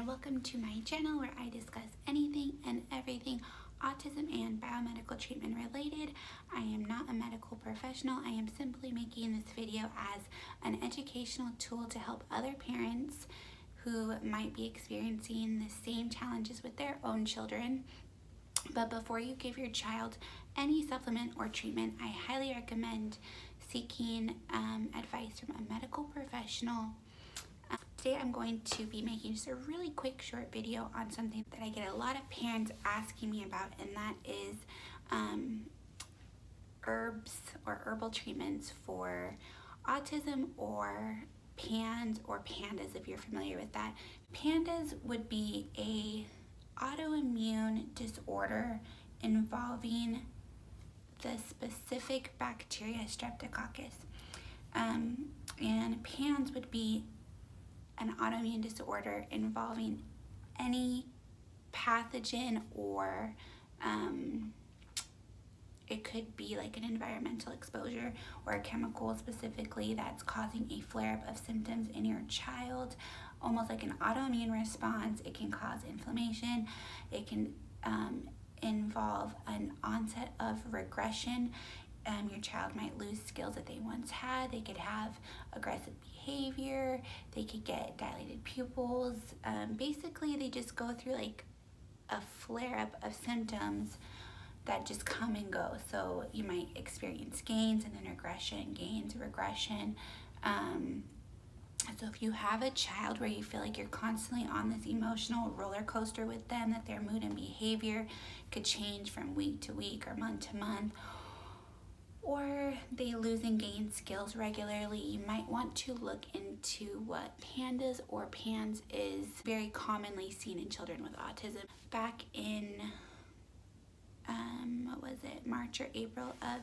and welcome to my channel where I discuss anything and everything autism and biomedical treatment related. I am not a medical professional. I am simply making this video as an educational tool to help other parents who might be experiencing the same challenges with their own children. But before you give your child any supplement or treatment, I highly recommend seeking advice from a medical professional. Today I'm going to be making just a really quick short video on something that I get a lot of parents asking me about, and that is herbs or herbal treatments for autism, or PANDS or PANDAS if you're familiar with that. PANDAS would be a autoimmune disorder involving the specific bacteria Streptococcus. And PANS would be an autoimmune disorder involving any pathogen, or it could be like an environmental exposure or a chemical specifically that's causing a flare-up of symptoms in your child, almost like an autoimmune response. It can cause inflammation. It can involve an onset of regression. Your child might lose skills that they once had. They could have aggressive behavior. They could get dilated pupils. Basically, they just go through like a flare-up of symptoms that just come and go. So you might experience gains and then regression, gains, regression. So if you have a child where you feel like you're constantly on this emotional roller coaster with them, that their mood and behavior could change from week to week or month to month, or they lose and gain skills regularly, you might want to look into what PANDAS or PANS is. Very commonly seen in children with autism. Back in, March or April of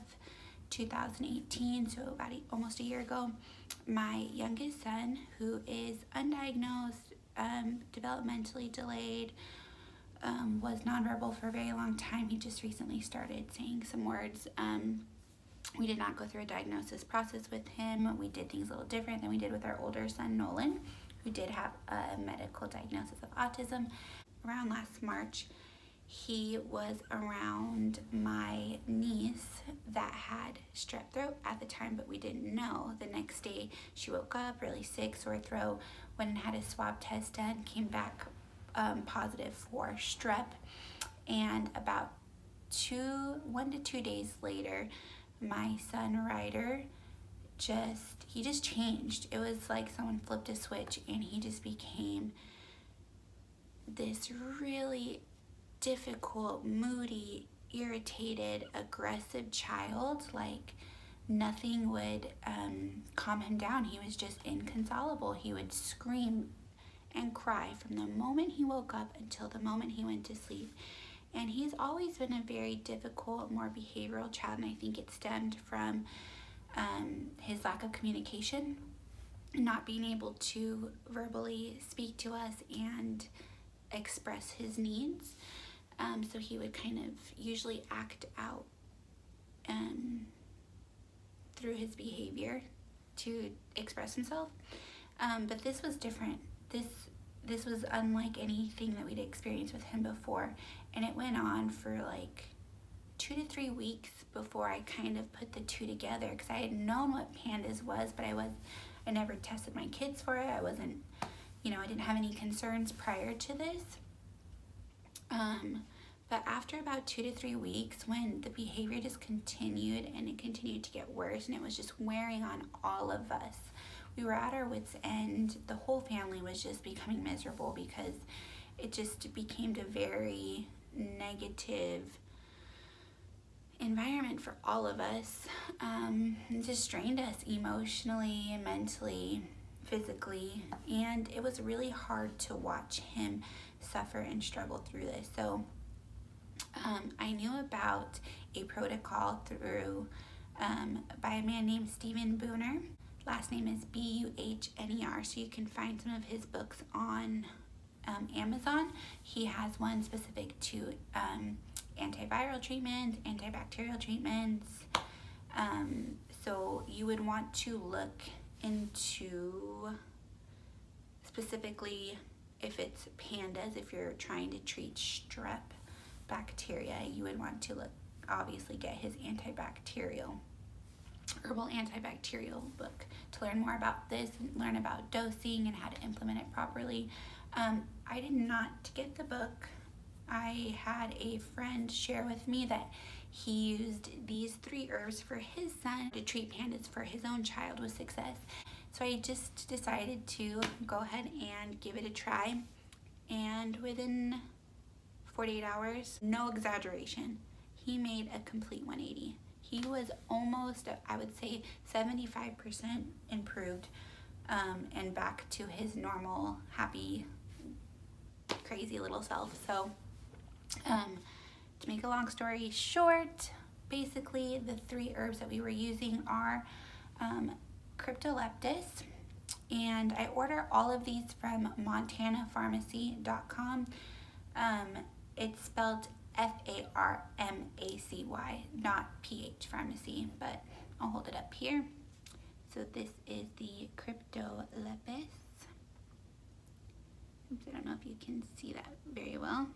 2018, so about almost a year ago, my youngest son, who is undiagnosed, developmentally delayed, was nonverbal for a very long time. He just recently started saying some words. We did not go through a diagnosis process with him. We did things a little different than we did with our older son, Nolan, who did have a medical diagnosis of autism. Around last March, he was around my niece that had strep throat at the time, but we didn't know. The next day, she woke up really sick, sore throat, went and had a swab test done, came back positive for strep, and about 1 to 2 days later, my son Ryder just changed. It was like someone flipped a switch, and he just became this really difficult, moody, irritated, aggressive child. Like nothing would calm him down. He was just inconsolable. He would scream and cry from the moment he woke up until the moment he went to sleep. And he's always been a very difficult, more behavioral child, and I think it stemmed from his lack of communication, not being able to verbally speak to us and express his needs. So he would kind of usually act out through his behavior to express himself. But this was different. This was unlike anything that we'd experienced with him before, and it went on for like 2 to 3 weeks before I kind of put the two together, because I had known what PANDAS was, but I never tested my kids for it. I wasn't, I didn't have any concerns prior to this. But after about 2 to 3 weeks, when the behavior just continued and it continued to get worse, and it was just wearing on all of us, we were at our wits' end. The whole family was just becoming miserable because it just became a very negative environment for all of us. It just drained us emotionally, mentally, physically, and it was really hard to watch him suffer and struggle through this. So I knew about a protocol through by a man named Stephen Buhner. Last name is Buhner, so you can find some of his books on Amazon. He has one specific to antiviral treatments, antibacterial treatments. So you would want to look into specifically if it's PANDAS, if you're trying to treat strep bacteria, you would want to obviously get his herbal antibacterial book to learn more about this and learn about dosing and how to implement it properly. I did not get the book. I had a friend share with me that he used these 3 herbs for his son to treat PANDAS for his own child with success. So I just decided to go ahead and give it a try, and within 48 hours, no exaggeration, he made a complete 180. He was almost, I would say, 75% improved, and back to his normal, happy, crazy little self. So, to make a long story short, basically the 3 herbs that we were using are CRYPTOLEPIS, and I order all of these from montanapharmacy.com. It's spelled F-A-R-M-A-C-Y, not P-H pharmacy, but I'll hold it up here. So this is the CRYPTOLEPIS. Oops, I don't know if you can see that very well.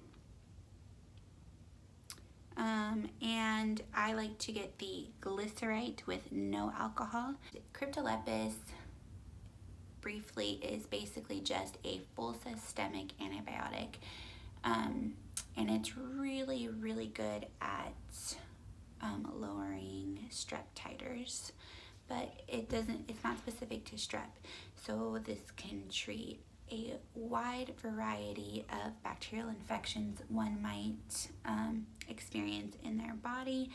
And I like to get the glycerite with no alcohol. CRYPTOLEPIS, briefly, is basically just a full systemic antibiotic. And it's really, really good at lowering strep titers, but it's not specific to strep. So this can treat a wide variety of bacterial infections one might experience in their body.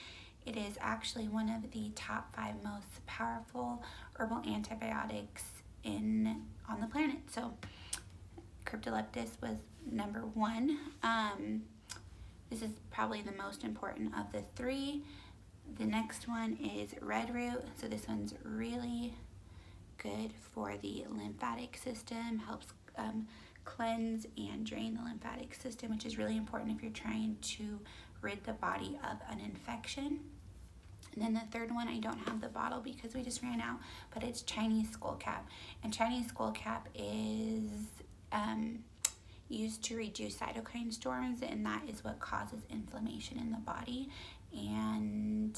It is actually one of the top 5 most powerful herbal antibiotics on the planet. So CRYPTOLEPIS was number 1. This is probably the most important of the 3. The next one is red root. So this one's really good for the lymphatic system, helps cleanse and drain the lymphatic system, which is really important if you're trying to rid the body of an infection. And then the third one, I don't have the bottle because we just ran out, but it's Chinese SKULLCAP. And Chinese SKULLCAP is used to reduce cytokine storms, and that is what causes inflammation in the body. And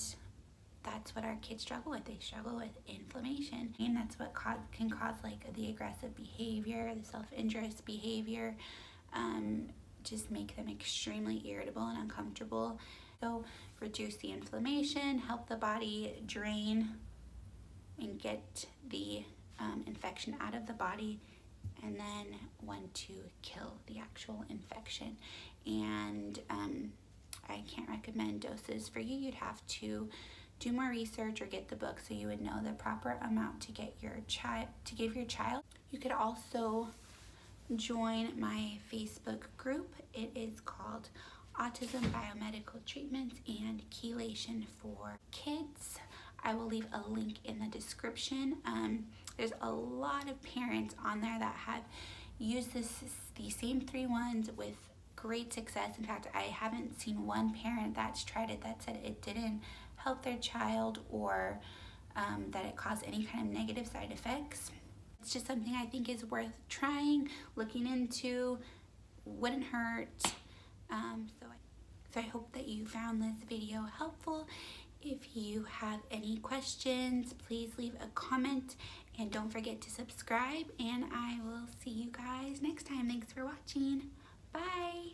that's what our kids struggle with. They struggle with inflammation, and that's what can cause like the aggressive behavior, the self-injurious behavior, just make them extremely irritable and uncomfortable. So reduce the inflammation, help the body drain and get the infection out of the body, and then want to kill the actual infection. And I can't recommend doses for you. You'd have to do more research or get the book so you would know the proper amount to give your child. You could also join my Facebook group. It is called Autism Biomedical Treatments and Chelation for Kids. I will leave a link in the description. There's a lot of parents on there that have used these same 3 ones with great success. In fact, I haven't seen one parent that's tried it that said it didn't help their child or that it caused any kind of negative side effects. It's just something I think is worth trying, looking into, wouldn't hurt. So I hope that you found this video helpful. If you have any questions, please leave a comment and don't forget to subscribe, and I will see you guys next time. Thanks for watching. Bye.